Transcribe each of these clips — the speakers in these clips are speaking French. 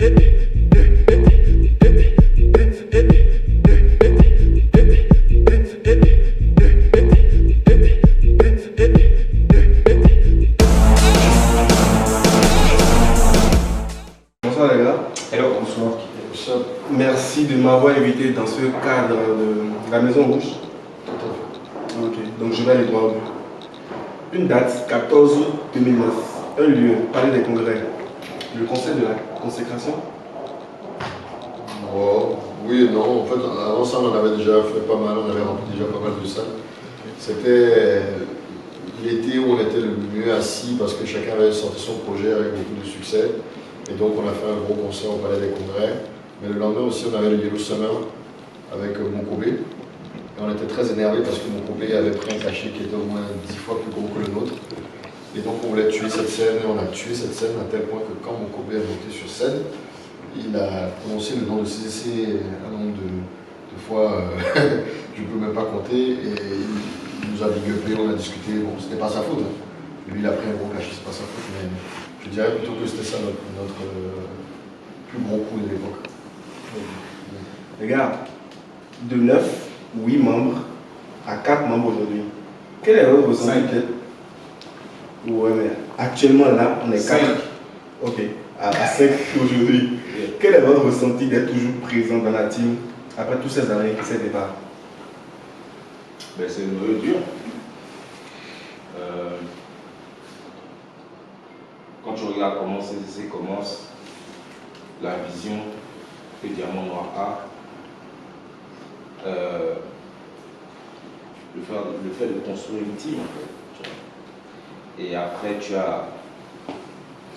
Bonsoir les gars. Hello, bonsoir. Merci de m'avoir invité dans ce cadre de la Maison Rouge. Ok, donc je vais aller droit au but. Une date, 14 août 2009. Un lieu, Palais des Congrès. Le conseil de la consécration. Oh, oui et non. En fait, avant ça, on en avait déjà fait pas mal. On avait rempli déjà pas mal de salles. C'était l'été où on était le mieux assis parce que chacun avait sorti son projet avec beaucoup de succès. Et donc, on a fait un gros concert au Palais des Congrès. Mais le lendemain aussi, on avait le Yellow Summer avec Mokobé. Et on était très énervés parce que Mokobé avait pris un cachet qui était au moins 10 fois plus gros que le nôtre. Et donc, on voulait tuer cette scène et on a tué cette scène à tel point que quand Mokobé est monté sur scène, il a prononcé le nom de CCC un nombre de fois, je ne peux même pas compter. Et il nous a big upé, on a discuté. Bon, c'était pas sa faute. Hein. Lui, il a pris un gros cachet, c'est pas sa faute. Mais je dirais plutôt que c'était ça notre plus gros coup de l'époque. Regarde, de 9 ou 8 membres à 4 membres aujourd'hui. Quel est votre ressenti? Ouais, mais actuellement là, on est 4. Ok, à 5 aujourd'hui. Quel est votre ressenti d'être toujours présent dans la team après toutes ces années, ces départs? Ben, c'est noyau dur. Quand tu regardes comment CCC commence, la vision que Diamant Noir a, le fait de construire une team en fait. Et après tu as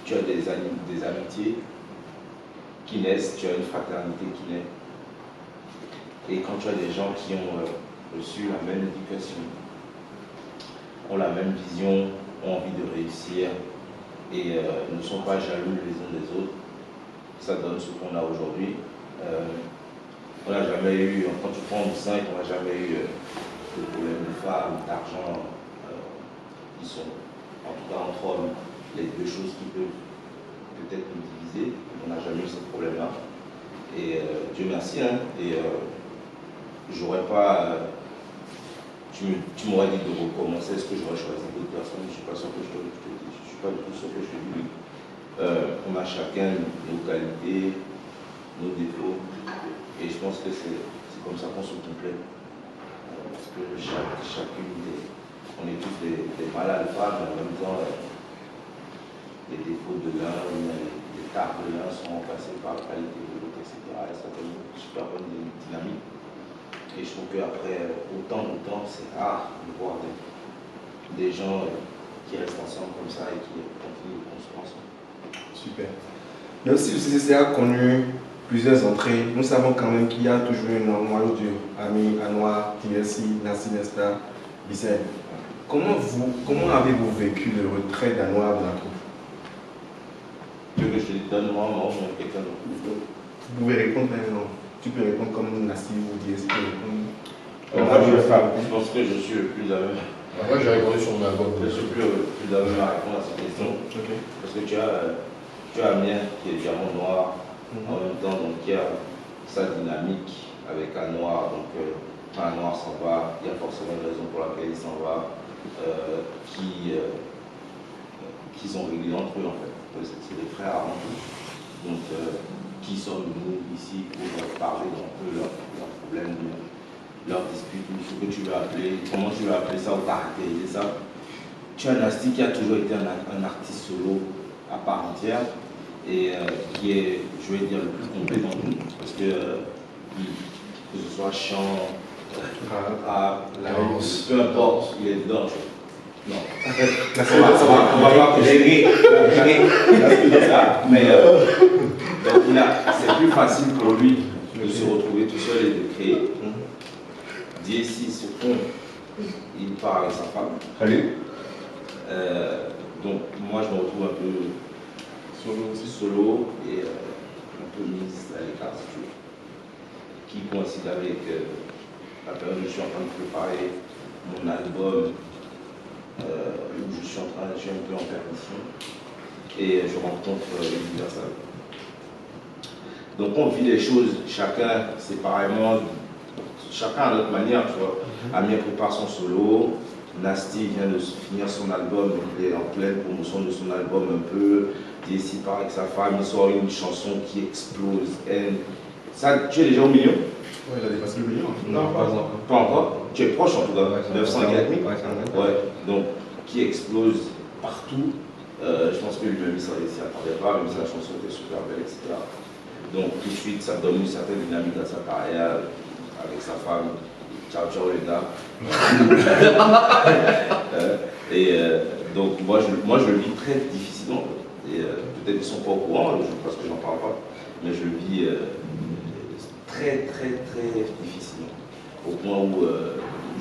des amitiés qui naissent, tu as une fraternité qui naît. Et quand tu as des gens qui ont reçu la même éducation, ont la même vision, ont envie de réussir et ne sont pas jaloux les uns des autres, ça donne ce qu'on a aujourd'hui. On n'a jamais eu, quand tu prends du 5, on n'a jamais eu de problème de femmes, d'argent, qui sont, en tout cas entre hommes, les deux choses qui peuvent peut-être nous diviser. On n'a jamais eu ce problème-là. Et Dieu merci, hein, et j'aurais pas. Tu m'aurais dit de recommencer, est-ce que j'aurais choisi d'autres personnes? Je ne suis pas sûr que je te dis, je ne suis pas du tout sûr que je te dis oui. On a chacun nos qualités, nos défauts, et je pense que c'est comme ça qu'on se complète. Parce que chacune on est tous des malades femmes, mais en même temps, les défauts de l'un, les tares de l'un sont remplacés par la qualité de l'autre, etc. Et ça donne une super bonne dynamique. Et je trouve qu'après autant de temps, c'est rare de voir des gens qui restent ensemble comme ça et qui continuent de construire ensemble. Super. Même si le CCC a connu plusieurs entrées, nous savons quand même qu'il y a toujours un noyau dur. Ami, Anoa, TLC, Nassi Nesta, Bissel. Comment avez-vous vécu le retrait d'Anoa de la troupe? Tu veux que je te donne moi ou quelqu'un d'autre? Vous pouvez répondre maintenant. Tu peux répondre comme Nassi ou DSP. Je pense que je suis le plus à même. Moi, j'ai répondu sur mon album. Je suis plus à même à répondre à cette question. Okay. Parce que tu as Amien qui est Diamant Noir en même temps, donc il y a sa dynamique avec un noir. Donc quand un noir s'en va, il y a forcément une raison pour laquelle il s'en va, qui sont réglés entre eux en fait. C'est des frères avant tout. Donc qui sommes-nous ici pour parler d'un peu leurs problèmes, leurs disputes, ce que tu veux appeler, comment tu veux appeler ça ou caractériser ça. Tu as Nasty qui a toujours été un artiste solo à part entière et qui est, je vais dire, le plus complet dans nous parce que ce soit chant, rap, peu importe, il est dedans. Non. On va pas gérer. Mais donc c'est plus facile pour lui de se retrouver tout seul et de créer. DSC se fond, il part avec sa femme. Allez. Donc moi je me retrouve un peu solo et un peu mise à l'écart si tu veux. Qui coïncide avec la période où je suis en train de préparer mon album. Où je suis un peu en permission et je rencontre Universal. Donc on vit les choses chacun séparément, chacun à notre manière, tu vois. Amir prépare son solo, Nasty vient de finir son album, donc il est en pleine promotion de son album un peu. DSI part avec sa femme, il sort une chanson qui explose. Ça, tu es déjà au million? Ouais, il a dépassé le million. Non, pas encore. Tu es proche en tout cas, 900 000. Ouais, donc qui explose partout. Je pense que lui-même il s'y attendait pas, même si la chanson était super belle, etc. Donc tout de suite, ça donne une certaine dynamique à sa carrière avec sa femme. Ciao, ciao les gars. Donc moi je le vis très difficilement. Et peut-être qu'ils ne sont pas au courant, je pense que j'en parle pas, mais je le vis très très très difficilement. Au point où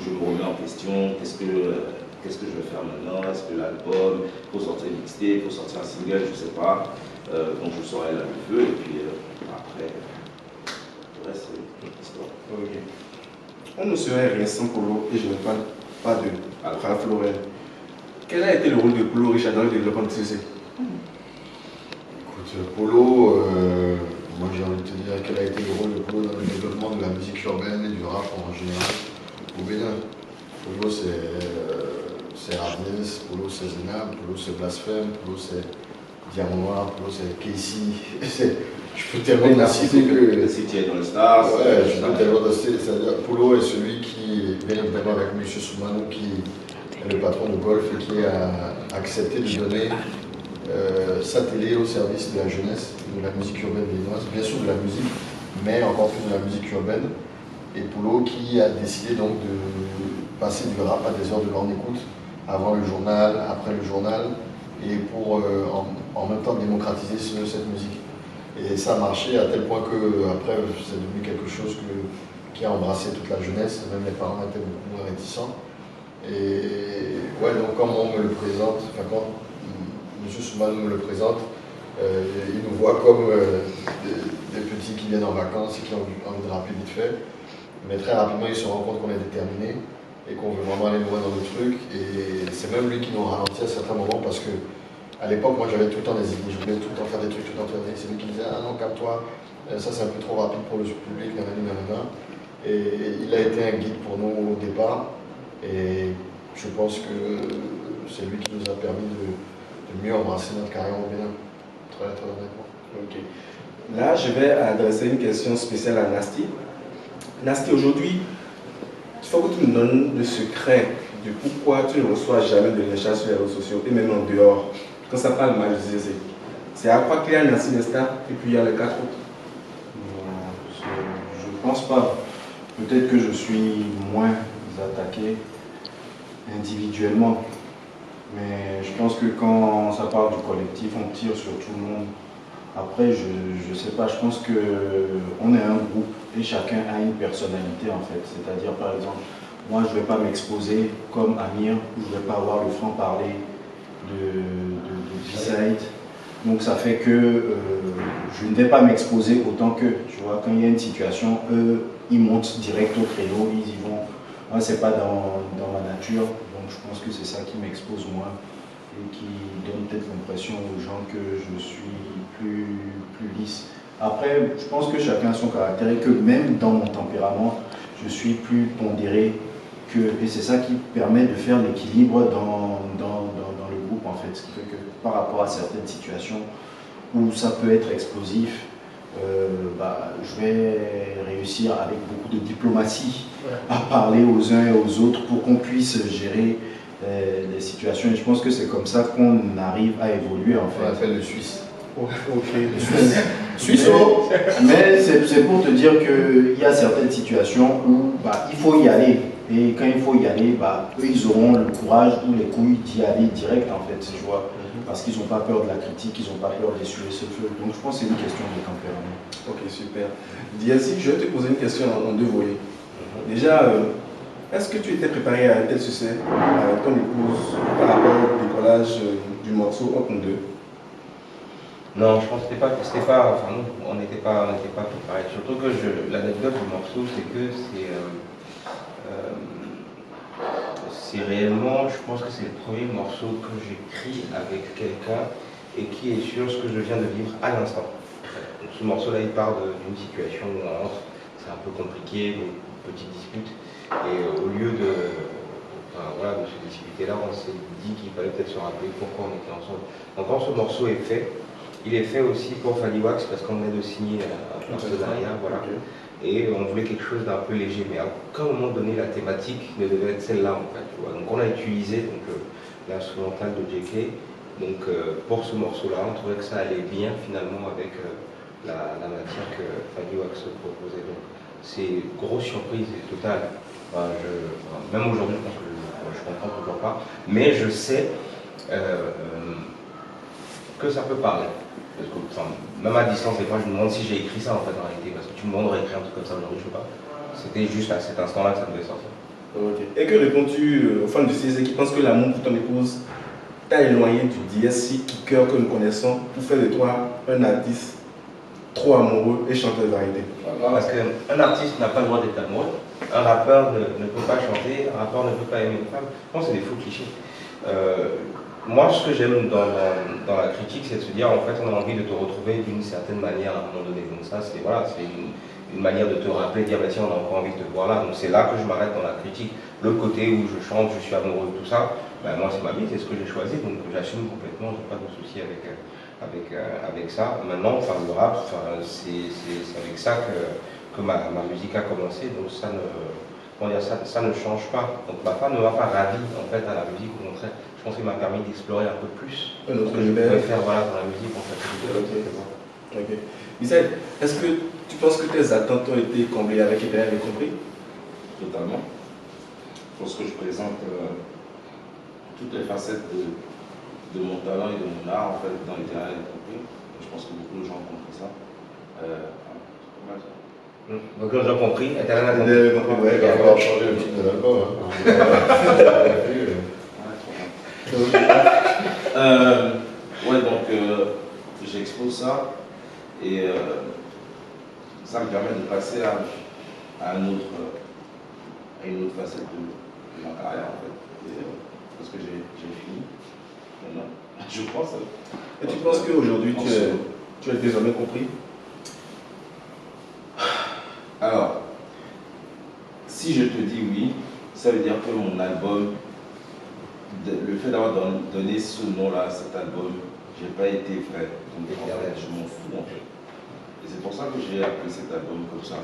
je me remets en question, qu'est-ce que je vais faire maintenant? Est-ce que l'album, il faut sortir une mixtape, il faut sortir un single, je ne sais pas. Donc je saurai là le feu et puis après, le reste c'est une autre histoire. Ok. On ne serait rien sans Polo et je ne parle pas de Ralph Lauren. Quel a été le rôle de Polo Richard dans le développement de CC? Écoute, Polo, moi j'ai envie de te dire quel a été le rôle de Polo dans le développement de la musique urbaine et du rap en général au Bénin. Polo c'est Hardness, Polo c'est Zena, Polo c'est Blasphème, Polo c'est Diamant Noir, Polo c'est Casey. Je peux tellement la citer que. Si tu es dans le Stars. Ouais, je peux tellement la citer. C'est-à-dire, Polo est celui qui, bien évidemment, avec M. Soumano, qui est le patron de Golf et qui a accepté de donner sa télé au service de la jeunesse, de la musique urbaine béninoise, bien sûr de la musique, mais encore plus de la musique urbaine. Et Polo qui a décidé donc de passer du rap à des heures de grande écoute, avant le journal, après le journal, et pour en même temps démocratiser cette musique. Et ça a marché à tel point que après c'est devenu quelque chose qui a embrassé toute la jeunesse, même les parents étaient beaucoup moins réticents. Et ouais, donc comme on me le présente, enfin quand M. Soumano me le présente, il nous voit comme des petits qui viennent en vacances et qui ont envie de rapper vite fait. Mais très rapidement ils se rendent compte qu'on est déterminé et qu'on veut vraiment aller loin dans le truc. Et c'est même lui qui nous ralentit à certains moments parce que à l'époque, moi j'avais tout le temps des idées, je voulais tout le temps faire des trucs, tout le temps faire des trucs. C'est lui qui disait, ah non, calme-toi, ça c'est un peu trop rapide pour le public, nanana. Et il a été un guide pour nous au départ, et je pense que c'est lui qui nous a permis de mieux embrasser notre carrière au Bénin, très très honnêtement. Ok. Là, je vais adresser une question spéciale à Nasty. Nasty, aujourd'hui, il faut que tu nous donnes le secret de pourquoi tu ne reçois jamais de lynchage sur les réseaux sociaux et même en dehors. Quand ça parle mal, je disais, c'est à quoi qu'il y a Nasty Nesta et puis il y a les 4 autres. Je ne pense pas. Peut-être que je suis moins attaqué individuellement. Mais je pense que quand ça parle du collectif, on tire sur tout le monde. Après, je ne sais pas, je pense qu'on est un groupe et chacun a une personnalité en fait. C'est-à-dire, par exemple, moi je ne vais pas m'exposer comme Amir, je ne vais pas avoir le franc-parler de B-Side. Donc ça fait que je ne vais pas m'exposer autant qu'eux. Tu vois, quand il y a une situation, eux, ils montent direct au créneau, ils y vont. Moi, ce n'est pas dans ma nature. Donc je pense que c'est ça qui m'expose moins et qui donne peut-être l'impression aux gens que je suis plus lisse. Après, je pense que chacun a son caractère et que même dans mon tempérament, je suis plus pondéré et c'est ça qui permet de faire l'équilibre dans le groupe en fait. Ce qui fait que par rapport à certaines situations où ça peut être explosif, je vais réussir avec beaucoup de diplomatie à parler aux uns et aux autres pour qu'on puisse gérer les situations. Et je pense que c'est comme ça qu'on arrive à évoluer en fait. On appelle le Suisse. Ok. Suisseau. Mais c'est pour te dire qu'il y a certaines situations où il faut y aller. Et quand il faut y aller, eux ils auront le courage ou les couilles d'y aller direct en fait, tu vois. Parce qu'ils n'ont pas peur de la critique, ils n'ont pas peur d'essuyer ce feu. Donc je pense que c'est une question de tempérament. Ok, super. Diazi, je vais te poser une question en 2 volets. Déjà, est-ce que tu étais préparé à un tel succès avec ton épouse par rapport au décollage du morceau Open 2? Non, je pense que on n'était pas préparés. Surtout que l'anecdote du morceau, c'est que c'est réellement, je pense que c'est le premier morceau que j'écris avec quelqu'un et qui est sur ce que je viens de vivre à l'instant. Donc, ce morceau-là, il part d'une situation où on entre, c'est un peu compliqué, une petite dispute, et au lieu de se disputer là, on s'est dit qu'il fallait peut-être se rappeler pourquoi on était ensemble. Donc quand ce morceau est fait, il est fait aussi pour Faliwax parce qu'on venait de signer un partenariat, voilà. Et on voulait quelque chose d'un peu léger, mais à aucun moment donné la thématique ne devait être celle-là en fait. Tu vois. Donc on a utilisé l'instrumental de JK. Donc pour ce morceau-là, on trouvait que ça allait bien finalement avec la matière que Faliwax proposait. Donc c'est une grosse surprise totale. Même aujourd'hui, je pense que je comprends toujours pas, mais je sais que ça peut parler. Parce que, même à distance, des fois, je me demande si j'ai écrit ça en fait en réalité, parce que tu me demandes d'écrire un truc comme ça aujourd'hui, je sais pas. C'était juste à cet instant-là que ça devait sortir. Okay. Et que réponds-tu aux fans du CZ qui pensent que l'amour pour ton épouse t'a éloigné du DSC kicker que nous connaissons pour faire de toi un artiste trop amoureux et chanteur de variété? Parce qu'un artiste n'a pas le droit d'être amoureux, un rappeur ne peut pas chanter, un rappeur ne peut pas aimer une femme. Je pense que c'est des faux clichés. Moi, ce que j'aime dans la critique, c'est de se dire, en fait, on a envie de te retrouver d'une certaine manière à un moment donné. Donc ça, c'est une manière de te rappeler, de dire, bah, tiens, on a encore envie de te voir là. Donc c'est là que je m'arrête dans la critique. Le côté où je chante, je suis amoureux, tout ça, bah, moi, c'est ma vie, c'est ce que j'ai choisi. Donc j'assume complètement, je n'ai pas de souci avec ça. Maintenant, le rap, c'est avec ça que ma musique a commencé. Donc ça ne change pas. Donc ma femme ne m'a pas ravi en fait à la musique, au contraire. Je pense qu'il m'a permis d'explorer un peu plus ce que je pouvais faire dans la musique en fait. Ok. Misaël, est-ce que tu penses que tes attentes ont été comblées avec Ébert et compris? Totalement. Je pense que je présente toutes les facettes de mon talent et de mon art en fait dans les terrains et compris. Je pense que beaucoup de gens ont compris ça. Donc on a compris, Eternel a compris. Ouais, il va falloir changer le titre de l'album. Ouais, donc j'expose ça et ça me permet de passer à une autre facette de ma carrière en fait. Et, parce que j'ai fini. Maintenant, je pense. Et tu penses qu'aujourd'hui tu es désormais compris? Alors, si je te dis oui, ça veut dire que mon album, le fait d'avoir donné ce nom-là à cet album, j'ai pas été vrai. Donc en fait, je m'en fous en fait. Et c'est pour ça que j'ai appelé cet album comme ça.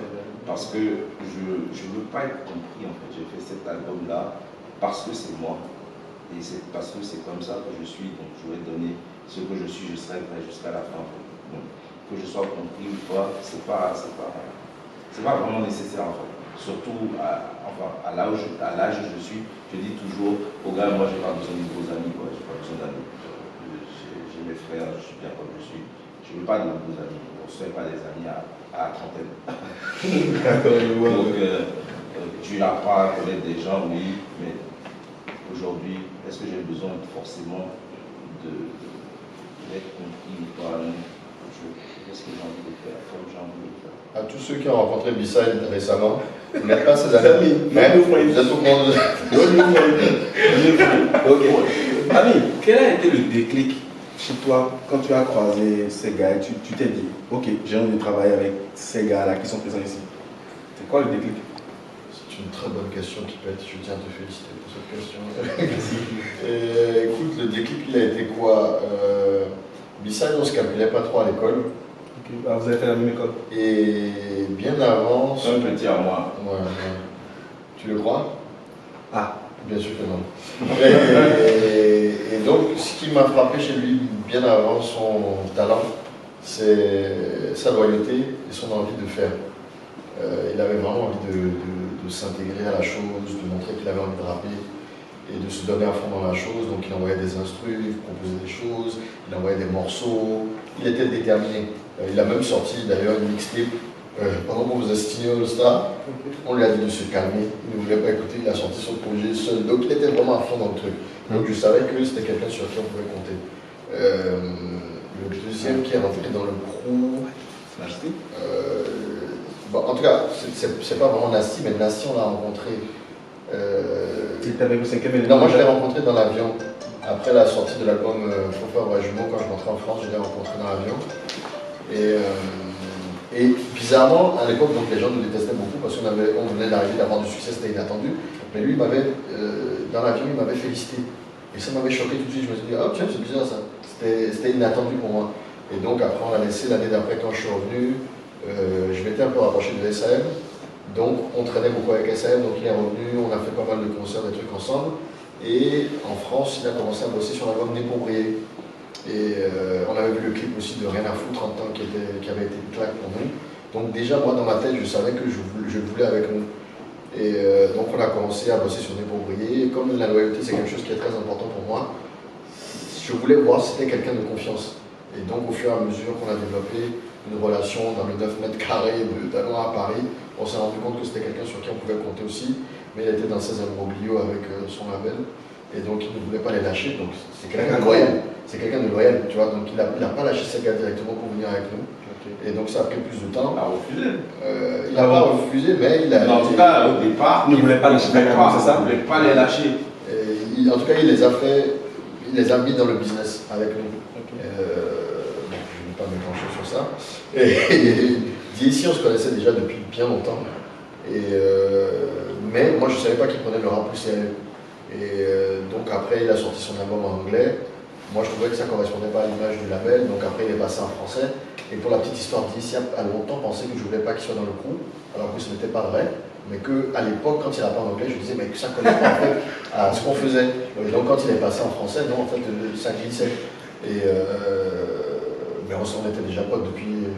Parce que je ne veux pas être compris en fait. J'ai fait cet album-là parce que c'est moi. Et c'est parce que c'est comme ça que je suis. Donc je vais donner ce que je suis, je serai vrai jusqu'à la fin. En fait. Donc, que je sois compris ou pas, c'est pas vraiment nécessaire en fait. Surtout à l'âge où je suis, je dis toujours aux gars, moi j'ai pas besoin de nouveaux amis, quoi. J'ai pas besoin d'amis. J'ai mes frères, je suis bien comme je suis. Je veux pas de nouveaux amis. On ne se fait pas des amis à la trentaine. Donc tu apprends à connaître des gens, oui, mais aujourd'hui, est-ce que j'ai besoin forcément d'être compris ou pas? Qu'est-ce que j'ai envie de faire, comme j'ai envie de faire. À tous ceux qui ont rencontré Bissai récemment, vous n'êtes pas ses amis. Mais vous êtes au monde. Ok. Ami, quel a été le déclic chez toi quand tu as croisé ces gars et tu t'es dit, ok, j'ai envie de travailler avec ces gars-là qui sont présents ici? C'est quoi le déclic? C'est une très bonne question qui peut être, je tiens à te féliciter pour cette question. Écoute, le déclic, il a été quoi? Bissai, on ne se calculait pas trop à l'école. Okay. Ah, vous avez fait la même école? Et bien avant... Un petit à moi. Ouais. Tu le crois? Ah. Bien sûr que non. Et donc, ce qui m'a frappé chez lui, bien avant son talent, c'est sa loyauté et son envie de faire. Il avait vraiment envie de s'intégrer à la chose, de montrer qu'il avait envie de rapper et de se donner à fond dans la chose. Donc il envoyait des instrus, il proposait des choses, il envoyait des morceaux, il était déterminé. Il a même sorti d'ailleurs une mixtape pendant qu'on faisait signer All Star. On lui a dit de se calmer, il ne voulait pas écouter, il a sorti son projet seul. Donc il était vraiment à fond dans le truc. Donc je savais que c'était quelqu'un sur qui on pouvait compter. Le deuxième qui est rentré dans le crew, en tout cas, c'est pas vraiment Nassi, mais Nassi on l'a rencontré. Il était avec le 5e élément? Non, moi je l'ai rencontré dans l'avion. Après la sortie de l'album Faut faire jumeau, quand je rentrais en France, je l'ai rencontré dans l'avion. Et Et bizarrement, à l'époque, donc les gens nous détestaient beaucoup parce qu'on venait d'arriver, d'avoir du succès, c'était inattendu. Mais lui, dans l'avion, il m'avait félicité. Et ça m'avait choqué tout de suite. Je me suis dit, ah tiens, c'est bizarre ça. C'était inattendu pour moi. Et donc après, on l'a laissé l'année d'après quand je suis revenu. Je m'étais un peu rapproché de SAM. Donc on traînait beaucoup avec SAM. Donc il est revenu, on a fait pas mal de concerts, des trucs ensemble. Et en France, il a commencé à bosser sur l'album Né pour briller. Et on avait vu le clip aussi de Rien à foutre en temps qui avait été une claque pour nous. Donc déjà, moi, dans ma tête, je savais que je le voulais avec nous. Et donc on a commencé à bosser sur Né pour briller. Et comme la loyauté, c'est quelque chose qui est très important pour moi, je voulais voir si c'était quelqu'un de confiance. Et donc au fur et à mesure qu'on a développé une relation dans le 9 mètres carrés de Danois à Paris, on s'est rendu compte que c'était quelqu'un sur qui on pouvait compter aussi. Mais il était dans ses imbroglios avec son label. Et donc il ne voulait pas les lâcher. Donc c'est quelqu'un de loyal. C'est quelqu'un de loyal, tu vois, donc il n'a pas lâché ses gars directement pour venir avec nous. Okay. Et donc ça a pris plus de temps. Il a refusé. Il n'a pas refusé, mais il a. En tout cas, au départ, il ne voulait pas lâcher ses gars, c'est ça? Il ne voulait pas les lâcher. En tout cas, il les a mis dans le business avec nous. Okay. Je ne vais pas me pencher sur ça. Et d'ici, on se connaissait déjà depuis bien longtemps. Mais moi, je ne savais pas qu'il prenait le rap plus sérieux. Et donc après, il a sorti son album en anglais. Moi, je trouvais que ça ne correspondait pas à l'image du label, donc après, il est passé en français. Et pour la petite histoire, d'ici a longtemps pensé que je ne voulais pas qu'il soit dans le crew, alors que ce n'était pas vrai. Mais qu'à l'époque, quand il a parlé en anglais, je disais, mais que ça ne collait pas en fait à ce qu'on faisait. Et donc, quand il est passé en français, non, en fait, ça glissait. Mais on était déjà potes depuis.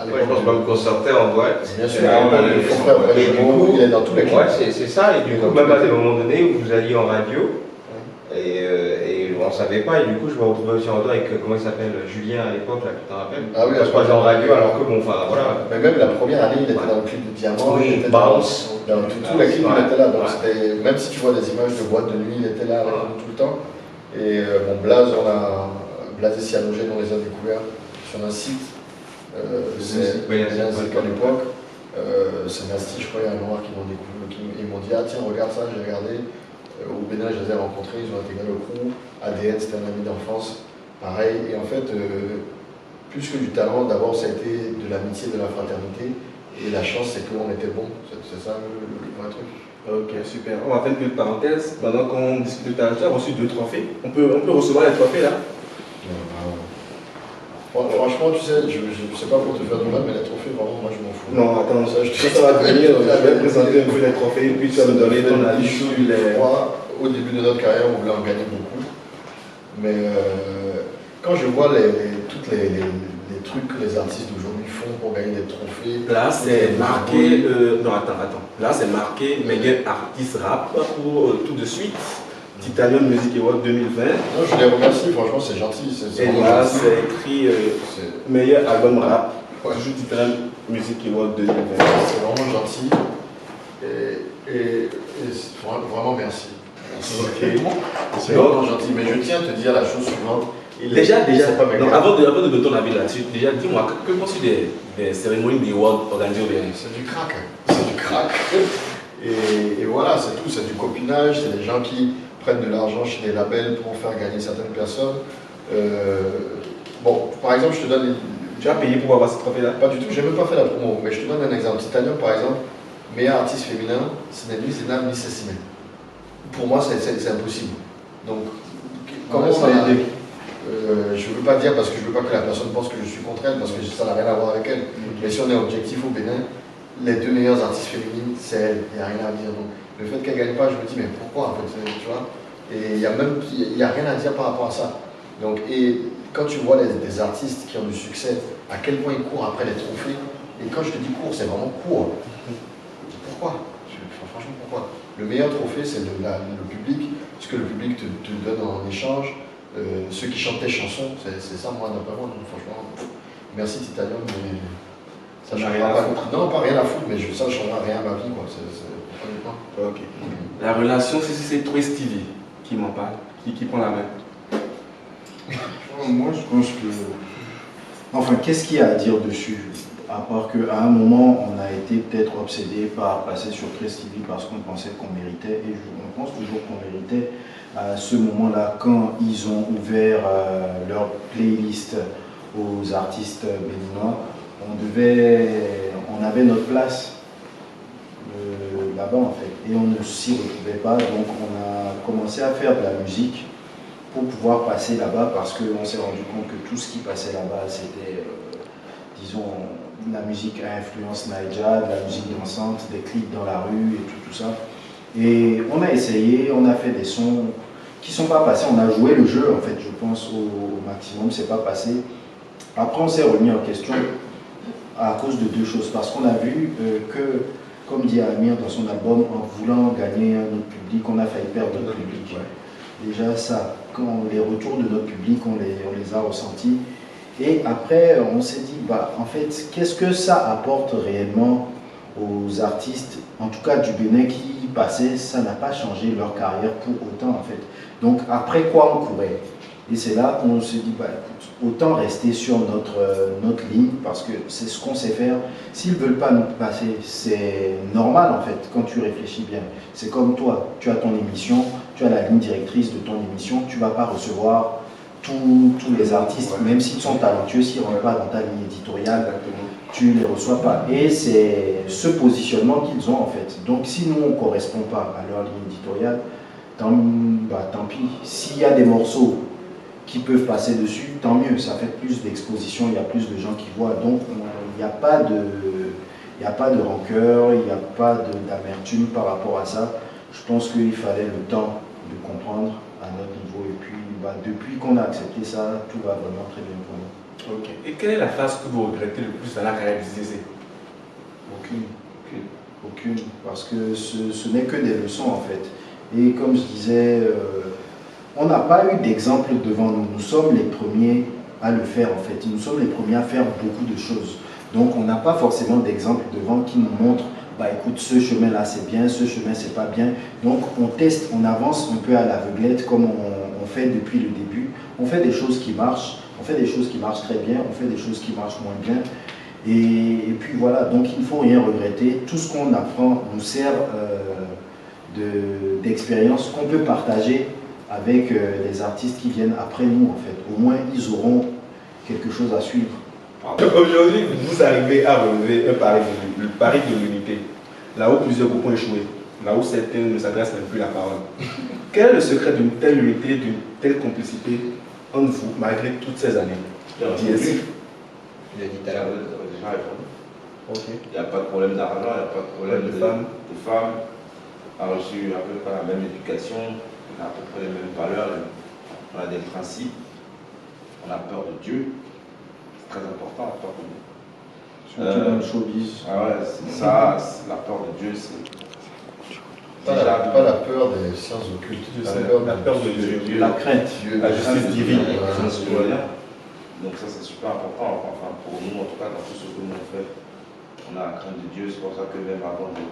À l'époque, je pense même qu'on sortait en boîte. Bien sûr, il est dans tous les clips. Ouais, c'est ça. Et du coup, même à des moments donnés où vous alliez en radio, et on ne savait pas, et du coup je me retrouvais aussi en deux avec, comment il s'appelle, Julien à l'époque, là, tu te rappelles? Ah oui, on se croisait en radio, alors que bon, enfin voilà. Mais même la première année, il était dans le clip de Diamant, oui, il était Bounce. Dans tous les clips, il était là. Donc même si tu vois des images de boîte de nuit, il était là avec nous tout le temps. Et bon, Blaze et Cyanogène, on les a découverts sur un site. C'est à l'époque. C'est Nasty, je crois, il y a un noir qui m'ont découvert, ils m'ont dit, ah tiens, regarde ça, j'ai regardé. Au Bénin, je les ai rencontrés, ils ont intégré le crew. ADN, c'était un ami d'enfance, pareil. Et en fait, plus que du talent, d'abord, ça a été de l'amitié, de la fraternité. Et la chance, c'est qu'on était bons. C'est ça le vrai truc. Ok, super. On va faire une petite parenthèse. Pendant qu'on discute de talent, tu as reçu 2 trophées. On peut recevoir les trophées là? Franchement, tu sais, je ne sais pas pour te faire du mal, mais les trophées, vraiment, moi je m'en fous. Non, attends, ça va venir. Je vais présenter un peu les trophées, puis tu vas me donner ton avis sur les. Au début de notre carrière, on voulait en gagner beaucoup. Mais quand je vois tous les trucs que les artistes d'aujourd'hui font pour gagner des trophées. Là, c'est marqué. Non, attends. Là, c'est marqué meilleur artiste rap pour tout de suite. Titanium Music Award 2020. Non, je les remercie, franchement, c'est gentil. Et là, c'est écrit meilleur album rap. Toujours Titanium Music Award 2020. C'est vraiment gentil. Et vraiment merci. Ok. C'est vraiment gentil. Mais je tiens à te dire la chose suivante. Déjà, donc avant de donner ton avis là-dessus, déjà dis-moi, que penses-tu des cérémonies des awards organisées au Bénin? C'est du crack. C'est du crack. Et voilà, c'est tout. C'est du copinage. C'est des gens qui prennent de l'argent chez des labels pour faire gagner certaines personnes. Bon, par exemple, je te donne... Tu as payé pour avoir ce trophée-là? Pas du tout, j'ai même pas fait la promo, mais je te donne un exemple. Titanium, par exemple, meilleur artiste féminin, ce n'est ni Zénab ni Cécimène. Pour moi, c'est impossible. Donc, comment ça va aider? Je ne veux pas dire parce que je ne veux pas que la personne pense que je suis contre elle, parce que ça n'a rien à voir avec elle. Mais si on est objectif au Bénin, les 2 meilleures artistes féminines, c'est elle, il n'y a rien à dire. Donc, le fait qu'elle ne gagne pas, je me dis, mais pourquoi en fait, tu vois? Et il n'y a rien à dire par rapport à ça. Donc, et quand tu vois des artistes qui ont du succès, à quel point ils courent après les trophées, et quand je te dis court, c'est vraiment court. Pourquoi? Franchement, pourquoi? Le meilleur trophée, c'est le public, ce que le public te donne en échange, ceux qui chantent tes chansons, c'est ça, moi, d'après moi. Donc, franchement, merci Titanium, mais ça ne changera pas. Non, pas rien à foutre, mais ça ne changera rien à ma vie, quoi. Ok. La relation, c'est toi, Stevie, qui m'en parle, qui prend la main. Moi, je pense que... Enfin, qu'est-ce qu'il y a à dire dessus? À part qu'à un moment, on a été peut-être obsédé par passer sur Trace TV parce qu'on pensait qu'on méritait, et on pense toujours qu'on méritait. À ce moment-là, quand ils ont ouvert leur playlist aux artistes béninois, on avait notre place là-bas en fait, et on ne s'y retrouvait pas, donc on a commencé à faire de la musique pour pouvoir passer là-bas, parce qu'on s'est rendu compte que tout ce qui passait là-bas, c'était, disons, la musique à influence Naija, de la musique dansante, des clips dans la rue et tout ça. Et on a essayé, on a fait des sons qui ne sont pas passés, on a joué le jeu en fait, je pense au maximum, c'est pas passé. Après on s'est remis en question à cause de deux choses, parce qu'on a vu que, comme dit Amir dans son album, en voulant gagner un autre public, on a failli perdre notre public. Déjà ça, quand les retours de notre public, on les a ressentis. Et après, on s'est dit, bah, en fait, qu'est-ce que ça apporte réellement aux artistes, en tout cas du Bénin qui passaient, ça n'a pas changé leur carrière pour autant en fait. Donc après quoi on courait? Et c'est là qu'on se dit, bah, écoute, autant rester sur notre ligne, parce que c'est ce qu'on sait faire. S'ils ne veulent pas nous passer, c'est normal en fait, quand tu réfléchis bien. C'est comme toi, tu as ton émission, tu as la ligne directrice de ton émission, tu ne vas pas recevoir tous les artistes, même s'ils sont talentueux, s'ils ne rentrent pas dans ta ligne éditoriale, tu ne les reçois pas. Et c'est ce positionnement qu'ils ont en fait. Donc si nous on ne correspond pas à leur ligne éditoriale, tant pis. S'il y a des morceaux qui peuvent passer dessus, tant mieux, ça fait plus d'exposition, il y a plus de gens qui voient, donc il n'y a pas de rancœur, il n'y a pas d'amertume par rapport à ça. Je pense qu'il fallait le temps de comprendre à notre niveau, et puis depuis qu'on a accepté ça, tout va vraiment très bien pour nous. Ok. Et quelle est la phase que vous regrettez le plus dans la carrière du Zézé? Aucune, parce que ce n'est que des leçons en fait. Et comme je disais, on n'a pas eu d'exemple devant nous. Nous sommes les premiers à le faire en fait. Nous sommes les premiers à faire beaucoup de choses. Donc on n'a pas forcément d'exemple devant qui nous montre, bah écoute, ce chemin-là c'est bien, ce chemin c'est pas bien. Donc on teste, on avance un peu à l'aveuglette comme on fait depuis le début. On fait des choses qui marchent, on fait des choses qui marchent très bien, on fait des choses qui marchent moins bien. Et puis voilà, donc il ne faut rien regretter. Tout ce qu'on apprend nous sert d'expérience qu'on peut partager avec les artistes qui viennent après nous en fait. Au moins ils auront quelque chose à suivre. Aujourd'hui, vous arrivez à relever le pari de l'unité, là où plusieurs groupes ont échoué, là où certains ne s'adressent même plus la parole. Quel est le secret d'une telle unité, d'une telle complicité entre vous, malgré toutes ces années? Il a dit tout à l'heure, déjà répondu. Ok. Il n'y a pas de problème d'argent, il n'y a pas de problème de femmes. On a reçu à peu près la même éducation, on a à peu près les mêmes valeurs, on a des principes, on a peur de Dieu. C'est très important, la peur de Dieu. Surtout dans le showbiz. Ah ouais, c'est ça, la peur de Dieu, c'est. Pas la peur des sciences occultes, La peur de Dieu. La crainte. La justice divine. Donc ça c'est super important, enfin pour nous en tout cas dans tout ce que nous on fait, on a la crainte de Dieu, c'est pour ça que même avant de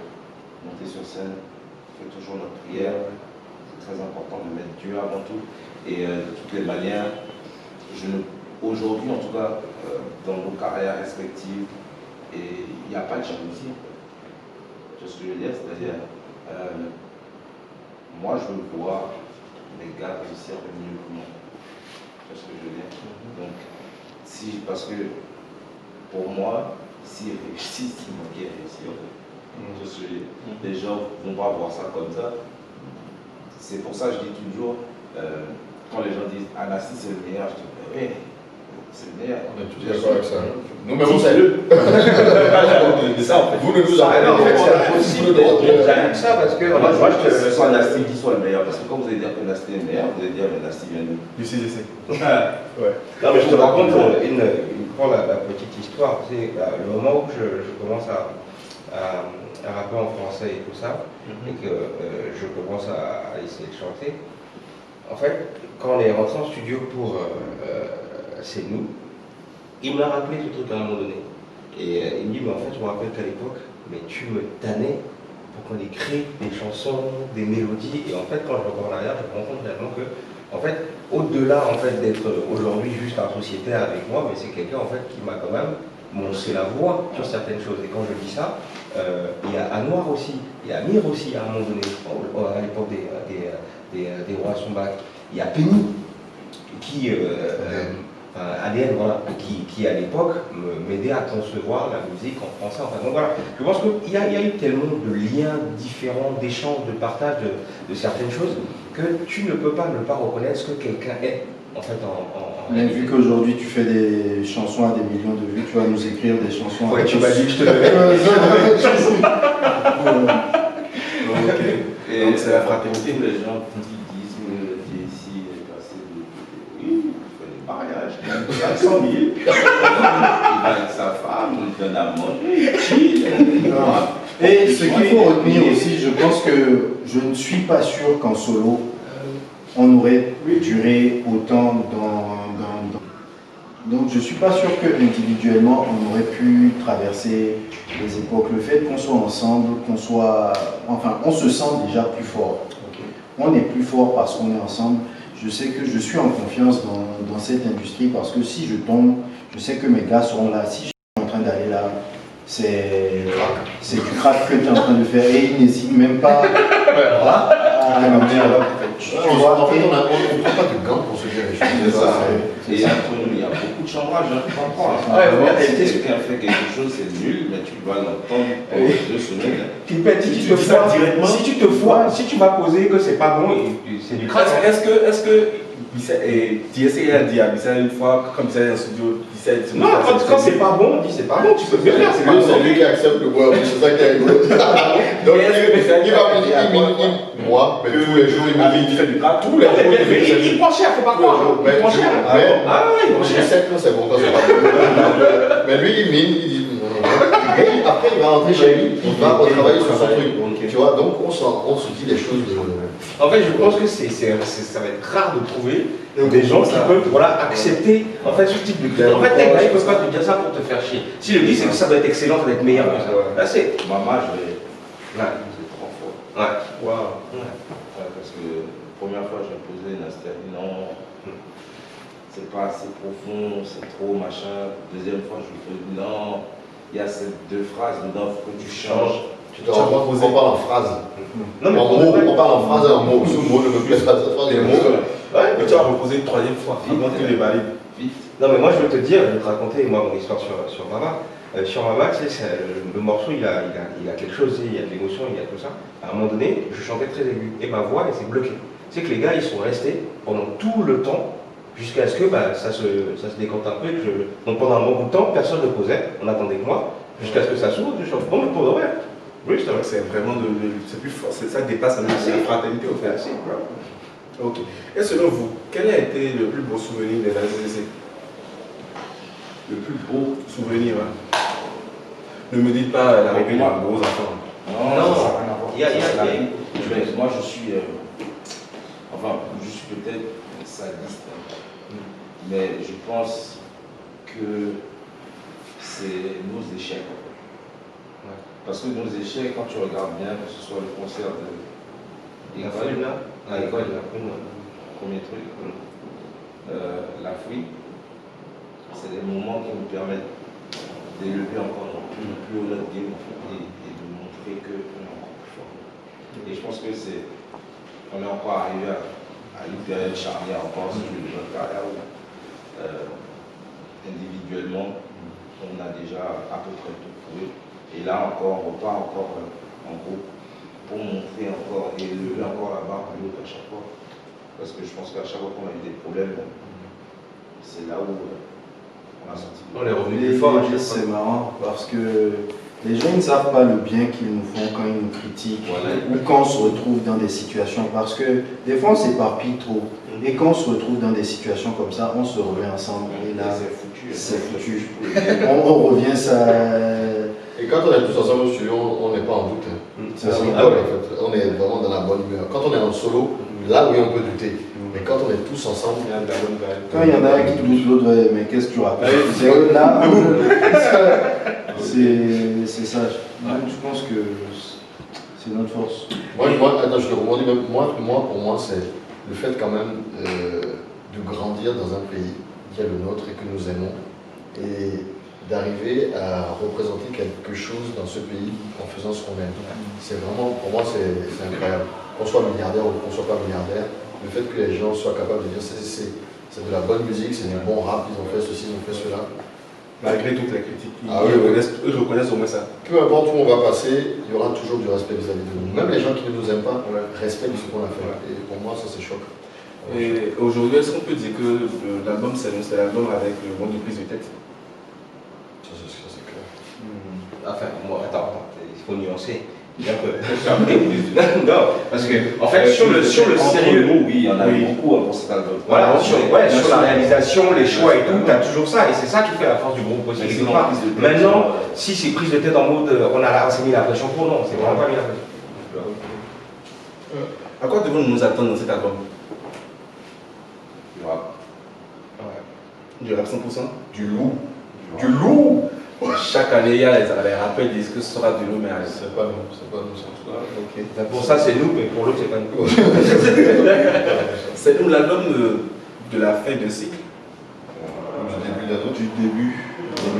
monter sur scène, on fait toujours notre prière, c'est très important de mettre Dieu avant tout, et de toutes les manières, aujourd'hui en tout cas, dans nos carrières respectives, et il n'y a pas de jalousie, c'est ce que je veux dire, c'est-à-dire, moi je veux voir les gars réussir mieux que moi, c'est ce que je veux dire, donc parce que pour moi, s'ils réussissent, c'est moi qui ai réussi en fait. Les gens vont pas voir ça comme ça. C'est pour ça que je dis toujours, quand les gens disent Anassi c'est le meilleur, je dis oui, c'est le meilleur. On est tous d'accord avec ça. Nous-mêmes on sait. De ça en fait. Vous ne nous Ah non, en fait, c'est impossible de avez dire ça parce que moi je te sens Anassi qui soit le meilleur. Parce que quand vous allez dire que Anassi est le meilleur, vous allez dire Anassi vient d'où? Du CGC. Ouais. Non, mais je te raconte pour la petite histoire. C'est le moment où je commence à rapper en français et tout ça, et que je commence à essayer de chanter. En fait, quand on est rentré en studio pour C'est nous, il m'a rappelé ce truc à un moment donné. Et il me dit, mais en fait, je me rappelle qu'à l'époque, mais tu me tannais pour qu'on écrit des chansons, des mélodies. Et en fait, quand je reprends en arrière, je me rends compte réellement que, en fait, au-delà en fait, d'être aujourd'hui juste un sociétaire avec moi, mais c'est quelqu'un en fait, qui m'a quand même montré la voie sur certaines choses. Et quand je dis ça, il y a Anouar aussi, il y a Amir aussi à un moment donné, à l'époque des rois Sombak. Il y a Penny qui, ADN, voilà, qui à l'époque m'aidait à concevoir la musique en français. Enfin, donc voilà, je pense qu'il y a eu tellement de liens différents, d'échanges, de partage de certaines choses, que tu ne peux pas ne pas reconnaître ce que quelqu'un est, en fait, Mais vu qu'aujourd'hui tu fais des chansons à des millions de vues, tu vas nous écrire des chansons Ouais, à tu m'as dit que je te donnais. Ok. Et Donc c'est la fraternité. tous les gens qui disent que DSI est passé de. Oui, il fait des mariages, il a 500 000. Il va avec sa femme, il donne à manger, il chill. Et ce qu'il faut retenir aussi, je pense que je ne suis pas sûr qu'en solo, on aurait duré autant donc je ne suis pas sûr qu'individuellement, on aurait pu traverser les époques. Le fait qu'on soit ensemble, on se sent déjà plus fort. On est plus fort parce qu'on est ensemble. Je sais que je suis en confiance dans cette industrie parce que si je tombe, je sais que mes gars seront là. Si je suis en train d'aller là, c'est du crack que tu es en train de faire et ils n'hésitent même pas à me dire. En fait, on ne prend pas de gants pour se dire les choses. C'est ça. Et entre nous, il y a beaucoup de chambrage, hein, tu comprends. Si quelqu'un fait quelque chose, c'est nul, mais tu vas l'entendre pendant 2 semaines. Si tu te foires, si tu vas poser que c'est pas bon, c'est du crack. Est-ce que DSA a dit à Bissell une fois, comme c'est un studio, Non, quand c'est pas bon, on dit c'est pas bon, tu peux bien faire. C'est lui qui accepte le bois, c'est ça qui est rigolo. Donc il va me dire, moi, mais tous les jours, il me dit, il fait du crack, tous les jours, Il prend cher, faut pas croire. Il prend cher. Je sais que c'est bon quand c'est pas bon. Mais lui, il mine, il dit, et après, il va rentrer chez lui, il va retravailler sur son truc. Tu vois, donc on se dit des choses de. En fait, je pense que ça va être rare de trouver des gens qui peuvent accepter en fait, ce type de critique. En fait, les gars, ils ne peuvent pas te dire ça pour te faire chier. S'ils le disent, c'est que ça doit être excellent, ça doit être meilleur que ça. Là, c'est. Maman, c'est trop fort. Ouais. Waouh. Parce que la première fois, j'ai posé une astérie, non, c'est pas assez profond, c'est trop machin. Deuxième fois, je lui fais, non, il y a ces 2 phrases dedans, il faut que tu changes. Tu te rends compte qu'on parle en phrase. Non, mais on parle en phrase et en mots. Ce mot ne me plaît pas, cette phrase est mots. Ouais, mais tu vas reposer une 3e fois avant que tu les valides. Vite. non, mais moi, je veux te dire, je vais te raconter moi, mon histoire sur Mama. Sur Mama, tu sais, le morceau, il a quelque chose, il y a de l'émotion, il y a tout ça. À un moment donné, je chantais très aigu et ma voix, elle s'est bloquée. Tu sais que les gars, ils sont restés pendant tout le temps jusqu'à ce que ça se décante un peu. Donc pendant un bon bout de temps, personne ne posait, on attendait que moi, jusqu'à ce que ça s'ouvre, je chante. Bon, mais pour de vrai. Oui, c'est vrai. C'est vraiment c'est plus fort, ça dépasse la fraternité au fait. Ok. Et selon vous, quel a été le plus beau souvenir des ACC? Le plus beau souvenir, hein? Ne me dites pas la réunion à gros enfants. Non, ça n'a rien à voir. Il y a Moi, je suis. Enfin, je suis peut-être sadiste, mais je pense que c'est nos échecs. Parce que nos échecs, quand tu regardes bien, que ce soit le concert de l'école, premier truc, la fouille, c'est des moments qui nous permettent d'élever encore plus haut notre game et de montrer qu'on est encore plus fort. Et je pense que on est encore arrivé à une période charnière encore sur notre carrière où individuellement on a déjà à peu près tout prouvé. Et là encore, on repart encore en groupe pour montrer encore et élever encore la barre plus haut à chaque fois. Parce que je pense qu'à chaque fois qu'on a eu des problèmes, c'est là où on a senti. On est revenu plus fort. C'est marrant parce que les gens ne savent pas le bien qu'ils nous font quand ils nous critiquent ou quand on se retrouve dans des situations. Parce que des fois on s'éparpille trop. Et quand on se retrouve dans des situations comme ça, on se remet ensemble. Et là, c'est foutu. On revient ça. Et quand on est tous ensemble au studio, on n'est pas en doute. C'est ça, en fait. On est vraiment dans la bonne humeur. Quand on est en solo, là oui on peut douter. Mais quand on est tous ensemble, il y a de la bonne vibe. Quand il y en a un qui doute, l'autre, ouais, mais qu'est-ce que tu racontes? Là, c'est ça. Je pense que c'est notre force. Attends, je te rebondis même. Pour moi, c'est le fait quand même de grandir dans un pays qui est le nôtre et que nous aimons. Et d'arriver à représenter quelque chose dans ce pays en faisant ce qu'on aime. C'est vraiment, pour moi, c'est incroyable. Qu'on soit milliardaire ou qu'on soit pas milliardaire, le fait que les gens soient capables de dire c'est de la bonne musique, c'est du bon rap, ils ont fait ceci, ils ont fait cela. Malgré toutes les critiques, Ah oui, ils reconnaissent au moins ça. Peu importe où on va passer, il y aura toujours du respect vis-à-vis de nous. Même les gens qui ne nous aiment pas, respectent ce qu'on a fait. Et pour moi, ça c'est choc. Et aujourd'hui, est-ce qu'on peut dire que l'album c'est l'album avec le moins de prise de tête? Ça c'est clair. Enfin, moi, attends, il faut nuancer. Bien que. Non, parce que, en fait, sur le sérieux. Nous, oui, il y en a eu beaucoup pour cet album. Voilà, sur la réalisation, les choix et tout, tu as toujours ça. Et c'est ça qui fait la force du groupe aussi. Maintenant, si c'est prise de tête en mode on s'est mis la pression pour, non, c'est vraiment pas mis la pression. À quoi devons-nous nous attendre dans cet album? Du rap. Du rap 100%? Du loup. Du loup. Chaque année, il y a les rappeurs qui disent que ce sera du loup, mais C'est pas nous, c'est pas nous. ok. Enfin, pour ça, c'est nous, mais pour l'autre, c'est pas nous. C'est donc l'album de la fin de cycle. Du début d'un autre. Du début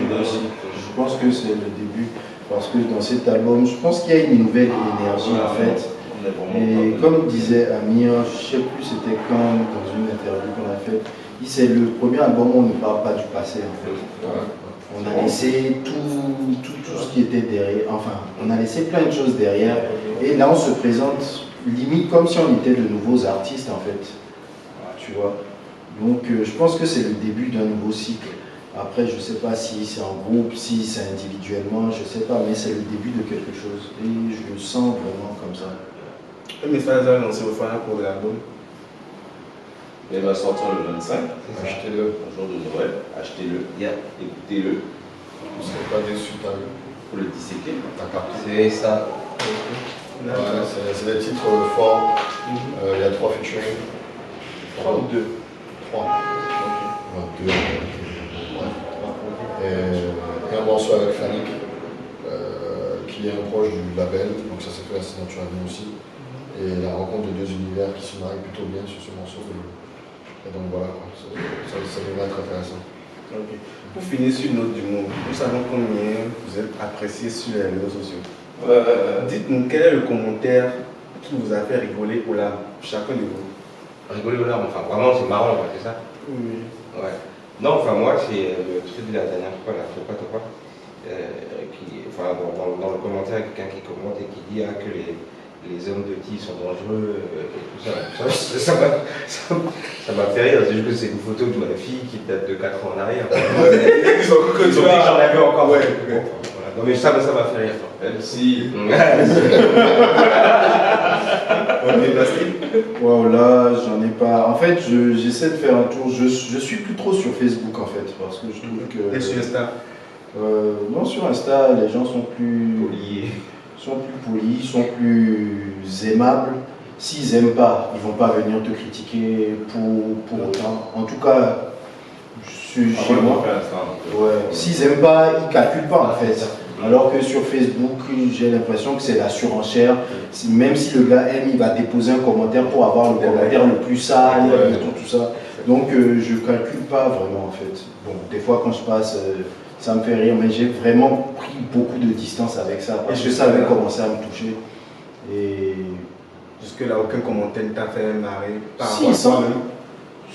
d'un cycle. Je pense que c'est le début. Parce que dans cet album, je pense qu'il y a une nouvelle énergie en fait. Et comme disait Amir, je ne sais plus c'était quand, dans une interview qu'on a faite, c'est le premier album où on ne parle pas du passé en fait. On a laissé tout ce qui était derrière, enfin, on a laissé plein de choses derrière. Et là, on se présente limite comme si on était de nouveaux artistes en fait. Tu vois. Donc, je pense que c'est le début d'un nouveau cycle. Après, je ne sais pas si c'est en groupe, si c'est individuellement, je ne sais pas, mais c'est le début de quelque chose. Et je le sens vraiment comme ça. Un message à lancer au fan pour l'album. Il va sortir le 25. Achetez-le. Un jour de Noël. Achetez-le. Écoutez-le. Vous ne serez pas déçus, t'as vu. Pour le disséquer. T'as capté. C'est ça. Ouais, c'est des titres forts. Il y a 3 featuring. 3 ou 2? 3. Okay. 2. Ouais. Et un morceau avec Fanik, qui est un proche du label, donc ça s'est fait assez naturellement aussi. Et la rencontre de 2 univers qui se marient plutôt bien sur ce morceau. Et donc voilà, ça devrait être intéressant. Okay. Pour finir sur une note du monde, nous savons combien vous êtes apprécié sur les réseaux sociaux. Dites-nous quel est le commentaire qui vous a fait rigoler au larmes, chacun de vous. Rigoler aux larmes, enfin vraiment c'est marrant, quoi, c'est ça? Oui. Ouais. Non, enfin moi c'est le truc de la dernière fois, là, je sais pas toi, enfin dans le commentaire, quelqu'un qui commente et qui dit que les hommes petits sont dangereux et tout ça. Ça m'a fait rire, c'est juste que c'est une photo de ma fille qui date de 4 ans en arrière. Ils ont cru que j'en avais encore. Ouais. Voilà. Non mais ça m'a fait rire. MC. Wow, là, j'en ai pas. En fait, j'essaie de faire un tour. Je suis plus trop sur Facebook en fait, parce que je trouve que. Et sur Insta? Non, sur Insta, les gens sont plus polis, sont plus aimables. S'ils n'aiment pas, ils ne vont pas venir te critiquer pour autant. En tout cas, chez moi. Ouais. S'ils n'aiment pas, ils ne calculent pas en fait. Alors que sur Facebook, j'ai l'impression que c'est la surenchère. Même si le gars aime, il va déposer un commentaire pour avoir le commentaire le plus sale et tout ça. Donc je ne calcule pas vraiment en fait. Bon, des fois quand je passe, ça me fait rire, mais j'ai vraiment pris beaucoup de distance avec ça parce que ça avait commencé à me toucher. Et jusque-là, aucun commentaire ne t'a fait marrer par si, rapport à toi-même?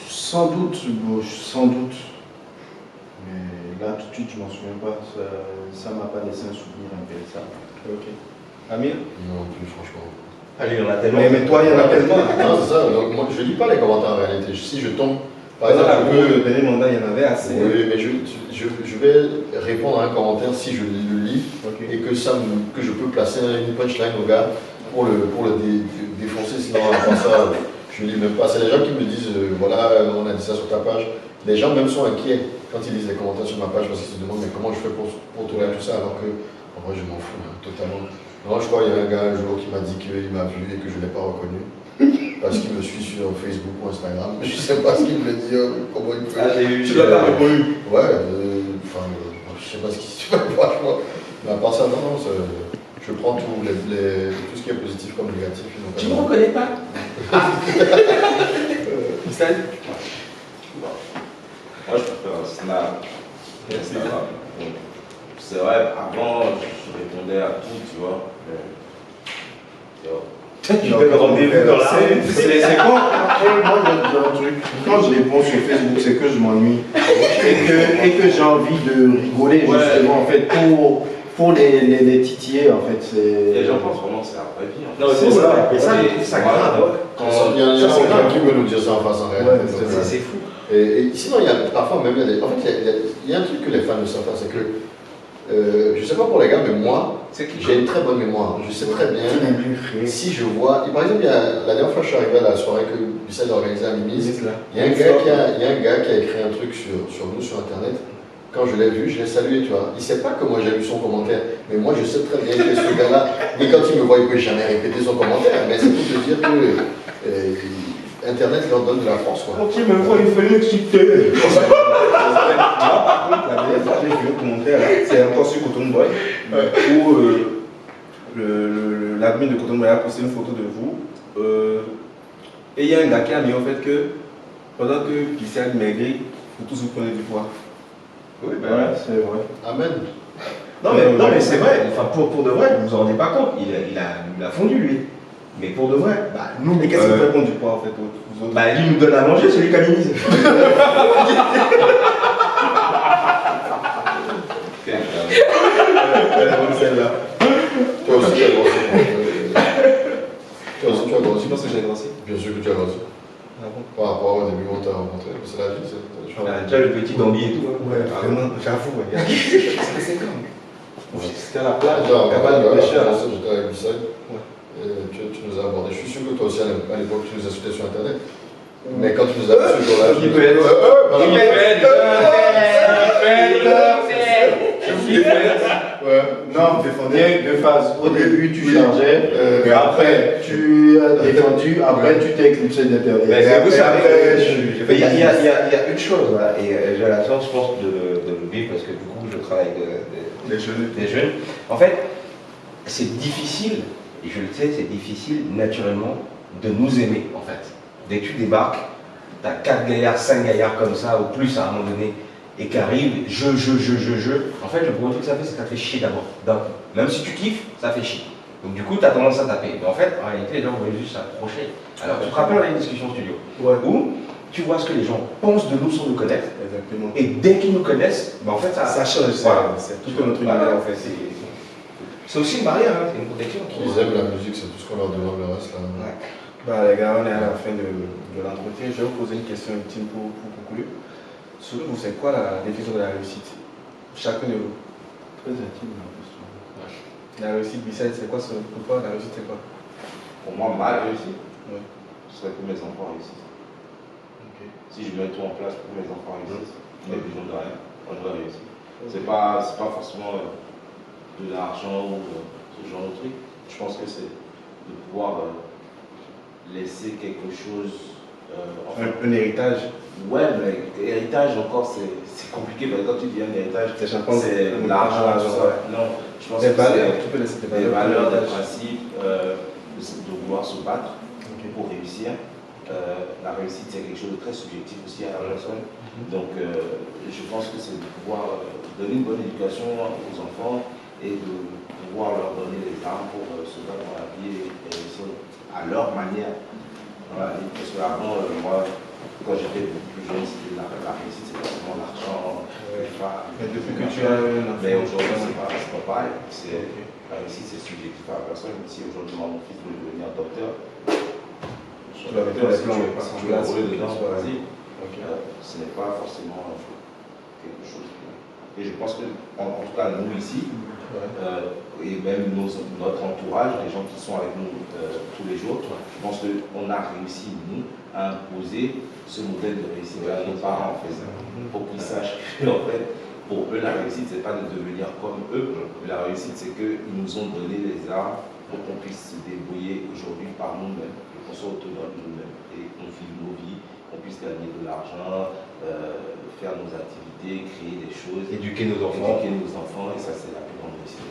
sans doute, sans doute. Mais là, tout de suite, je m'en souviens pas. Ça m'a pas laissé un souvenir intéressant. Ok. Amir? Non plus, franchement. Allez, il y en a tellement. Mais toi, il y en a tellement. Non, c'est ça. Donc, moi, je lis pas les commentaires en réalité. Si je tombe, par Par exemple, exemple, le dernier mandat, il y en avait assez. Oui, mais je vais répondre à un commentaire si je le lis et que je peux placer une punchline au gars pour le défoncer, sinon à part ça, je ne lis même pas. C'est les gens qui me disent, voilà, on a dit ça sur ta page. Les gens même sont inquiets quand ils lisent les commentaires sur ma page parce qu'ils se demandent mais comment je fais pour tolérer tout ça alors que en vrai je m'en fous totalement. Non, je crois qu'il y a un gars un jour qui m'a dit qu'il m'a vu et que je ne l'ai pas reconnu parce qu'il me suit sur Facebook ou Instagram. Je ne sais pas ce qu'il voulait dire, comment il peut. Tu l'as pas reconnu? Ouais, je sais pas ce qui se passe franchement. Mais à part ça, non, je prends tout ce qui est positif comme négatif. Tu ne me reconnais pas? Moi, je préfère Snap qu'Instagram. C'est vrai, avant, je répondais à tout, tu vois. Tu donnes rendez-vous dans la rue. C'est quand, après, moi j'ai un truc, quand je réponds sur Facebook, c'est que je m'ennuie et que j'ai envie de rigoler justement en fait pour les titiller en fait. Les gens pensent vraiment que c'est la vraie vie. En fait. Non, c'est ça. Et ça, Ouais. je trouve ça grave. Il y en a qui veut nous dire ça en face en réalité. C'est fou. Et sinon, il y a parfois même, en fait, il y a un truc que les fans ne savent pas, c'est que, je ne sais pas pour les gars, mais moi, j'ai une très bonne mémoire. Je sais très bien, si je vois, et par exemple, la dernière fois que je suis arrivé à la soirée que Bissell a organisée à Mimise, il y a un gars qui a écrit un truc sur nous, sur Internet. Quand je l'ai vu, je l'ai salué, tu vois. Il ne sait pas que moi j'ai lu son commentaire, mais moi je sais très bien que ce gars-là, mais quand il me voit, il ne peut jamais répéter son commentaire. Mais c'est pour te dire que Internet leur donne de la force, quoi. Quand il me voit, il fait l'exciter. Par contre, la dernière fois, j'ai vu un commentaire, c'est encore sur Cotton Boy, où l'admin de Cotton Boy a posté une photo de vous. Et il y a un gars qui a mis en fait que pendant que Bissell maigrit, vous tous vous prenez du poids. Oui, ben Ouais, c'est vrai. Amen. Non mais c'est vrai, enfin pour de vrai, vous vous en rendez pas compte, il a fondu lui. Mais pour de vrai, bah nous. Et qu'est-ce que vous faites prendre du poids en fait vous autres? Bah lui nous donne à manger, celui qui a mis. Celle-là. Toi aussi, tu as grossi. Toi aussi, tu as grossi. Je pense que j'ai grossi. Bien sûr que tu as grossi. Ah bon? Par rapport au début où on t'a rencontré, c'est la vie, c'est le choix. Déjà le petit Bambi et tout. Ouais, vraiment, j'avoue, regarde. C'est comme. C'était à la plage, Attends, cabane de pêcheurs. j'étais avec Bissell. Ouais. Tu nous as abordé. Je suis sûr que toi aussi, à l'époque, tu nous as cités sur Internet. Mais quand tu nous as vu ce jour-là, Qui peut être. Ouais. Non, défendais deux phases. Au début, tu chargeais, mais après, tu as défendu, après, tu t'es éclipsé d'Internet. Mais vous savez, après, il y a une chose, là, et j'ai la chance, je pense, de le vivre parce que du coup, je travaille avec des jeunes. En fait, c'est difficile, et je le sais, c'est difficile naturellement de nous aimer, en fait. Dès que tu débarques, tu as 4 gaillards, 5 gaillards comme ça, ou plus à un moment donné, et qui arrivent, je. En fait, le premier truc que ça fait, c'est que ça fait chier d'abord. Même si tu kiffes, ça fait chier. Donc du coup, tu as tendance à taper. Mais en fait, en réalité, les gens veulent juste s'approcher. Alors, tu te rappelles, on a une discussion studio, où tu vois ce que les gens pensent de nous sans nous connaître. Exactement. Et dès qu'ils nous connaissent, ben en fait, ça change, voilà. c'est tout un autre Voilà, univers en fait. C'est aussi une barrière, hein, c'est une protection. Ils aiment la musique, c'est tout ce qu'on leur demande, le reste là. Ouais. Bah les gars, on est à la fin de l'entretien. Je vais vous poser une question ultime pour conclure. Selon vous, c'est quoi la définition de la réussite? Chacun de vous. Très intime la question. La réussite, Bissell, c'est quoi pour toi? La réussite, c'est quoi? Pour moi, ma réussite, Ouais. ce serait que mes enfants réussissent. Ok. Si je mets tout en place pour que mes enfants réussissent, j'ai besoin de rien, moi je dois réussir. C'est pas forcément de l'argent ou ce genre de truc. Je pense que c'est de pouvoir laisser quelque chose. Enfin, Un héritage. ouais, mais héritage encore, c'est compliqué. Parce que quand tu dis un héritage, C'est l'argent, tout ça. Non, je pense Des que valeurs, c'est tu peux laisser des des valeurs, des héritage. principes, de vouloir se battre Ok. pour réussir. La réussite, c'est quelque chose de très subjectif aussi à la personne. Donc, je pense que c'est de pouvoir donner une bonne éducation aux enfants et de pouvoir leur donner les armes pour se battre dans la vie et réussir à leur manière dans la vie. Parce qu'avant, moi, quand j'étais beaucoup plus jeune, c'était la réussite, c'est forcément l'argent, les femmes. Mais depuis que tu as un enfant, Mais aujourd'hui, c'est pas pareil. Ok. La réussite, c'est subjectif à la personne. Si aujourd'hui, mon fils veut devenir docteur, Tu vas mettre les plans si tu veux rouler dedans, vas-y. Ok. Ce n'est pas forcément quelque chose. Et je pense que, en tout cas, nous ici, et même notre entourage, les gens qui sont avec nous tous les jours, je pense qu'on a réussi, nous, à imposer ce modèle de réussite à nos parents, en fait. Pour qu'ils sachent que, en fait, pour eux, la réussite, c'est pas de devenir comme eux, mais la réussite, c'est qu'ils nous ont donné les armes pour qu'on puisse se débrouiller aujourd'hui par nous-mêmes, et qu'on soit autonome nous-mêmes, et qu'on vive nos vies, qu'on puisse gagner de l'argent, faire nos activités, créer des choses, Éduquer nos enfants. et ça, c'est la plus grande réussite.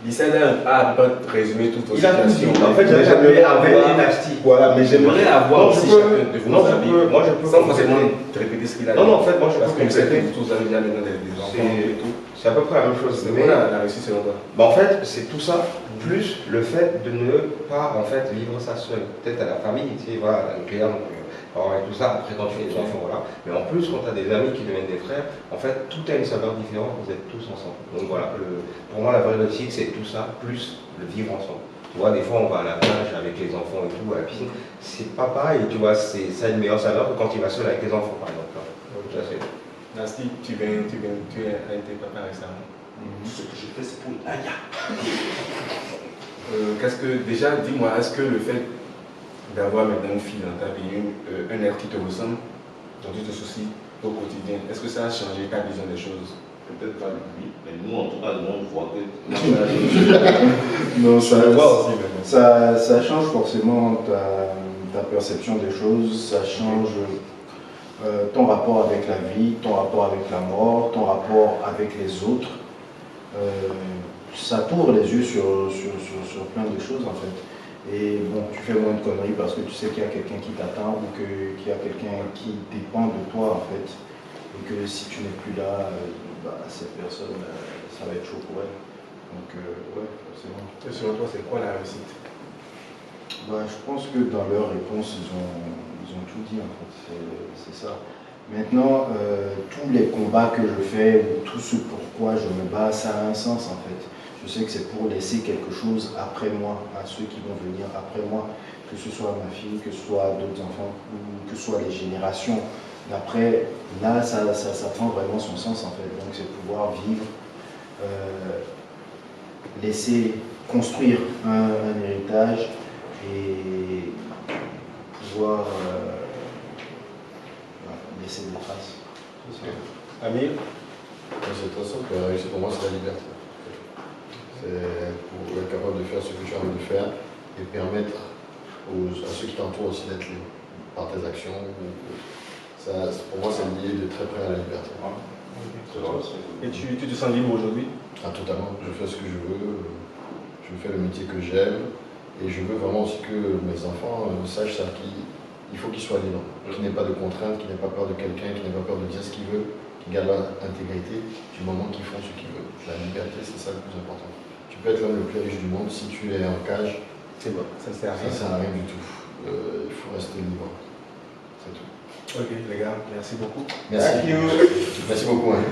Lissad a pas résumé toute votre Il a tout dit. situation. En fait, Mais j'aimerais avoir avoir- une astuce. Voilà, mais j'aimerais avoir Non, aussi je peux- chacun de vos non, je avis. peux- moi, je peux Sans forcément compléter. te répéter ce qu'il a dit. Non, non, en fait, moi, je Parce peux que vous savez compléter. que tous avez déjà maintenant des enfants et tout. C'est à peu près la même chose. C'est Mais quoi la réussite selon toi? en fait, c'est tout ça, plus le fait de ne pas en fait vivre ça seul. Peut-être à la famille, tu sais, voilà, la nucléaire, donc, et tout ça, après quand tu fais des enfants, voilà. Mais en plus, quand tu as des amis qui deviennent des frères, en fait, tout a une saveur différente, vous êtes tous ensemble. Donc voilà, pour moi, la vraie réussite, c'est tout ça, plus le vivre ensemble. Tu vois, des fois, on va à la plage avec les enfants et tout, à la piscine. C'est pas pareil, tu vois, ça a une meilleure saveur que quand tu vas seul avec les enfants, par exemple. Ça, c'est- Nasty, tu as été papa récemment. Ce que je fais, c'est pour Aya. Qu'est-ce que, déjà, dis-moi, est-ce que le fait d'avoir maintenant une fille dans ta vie, un être qui te ressemble, dont tu te soucies au quotidien, est-ce que ça a changé ta vision des choses? Peut-être pas lui, mais nous, en tout cas, nous, on voit que. Non, Je le vois aussi maintenant. ça change forcément ta perception des choses, ça change ton rapport avec la vie, ton rapport avec la mort, ton rapport avec les autres. Ça t'ouvre les yeux sur plein de choses en fait. Et bon, tu fais moins de conneries parce que tu sais qu'il y a quelqu'un qui t'attend ou qu'il y a quelqu'un qui dépend de toi en fait. Et que si tu n'es plus là, cette personne, ça va être chaud pour elle. Donc, ouais, forcément. Et selon toi, c'est quoi la réussite? Je pense que dans leur réponse, ils ont tout dit en fait. C'est ça. Maintenant, tous les combats que je fais ou tout ce pourquoi je me bats, ça a un sens en fait. Je sais que c'est pour laisser quelque chose après moi, à ceux qui vont venir après moi, que ce soit ma fille, que ce soit d'autres enfants, ou que ce soit les générations d'après. Là, ça prend vraiment son sens en fait. Donc c'est pouvoir vivre, laisser construire un héritage et pouvoir laisser des traces. C'est ça. Amir? C'est très simple, la réussite pour moi c'est la liberté. C'est pour être capable de faire ce que tu as envie de faire et permettre à ceux qui t'entourent aussi d'être libres par tes actions. Pour moi c'est lié de très près à la liberté. Et tu te sens libre aujourd'hui? Totalement, je fais ce que je veux, je fais le métier que j'aime et je veux vraiment aussi que mes enfants sachent ça, qu'il faut qu'ils soient libres, qu'ils n'aient pas de contraintes, qu'ils n'aient pas peur de quelqu'un, qu'ils n'aient pas peur de dire ce qu'ils veulent, qu'ils gardent leur intégrité du moment qu'ils font ce qu'ils veulent. La liberté, c'est ça le plus important. Tu peux être l'homme le plus riche du monde, si tu es en cage, C'est bon, ça ne sert à ça rien. ne sert à rien du tout. Il faut rester libre. C'est tout. Ok les gars, merci beaucoup. Merci. Thank you. Merci beaucoup. Hein.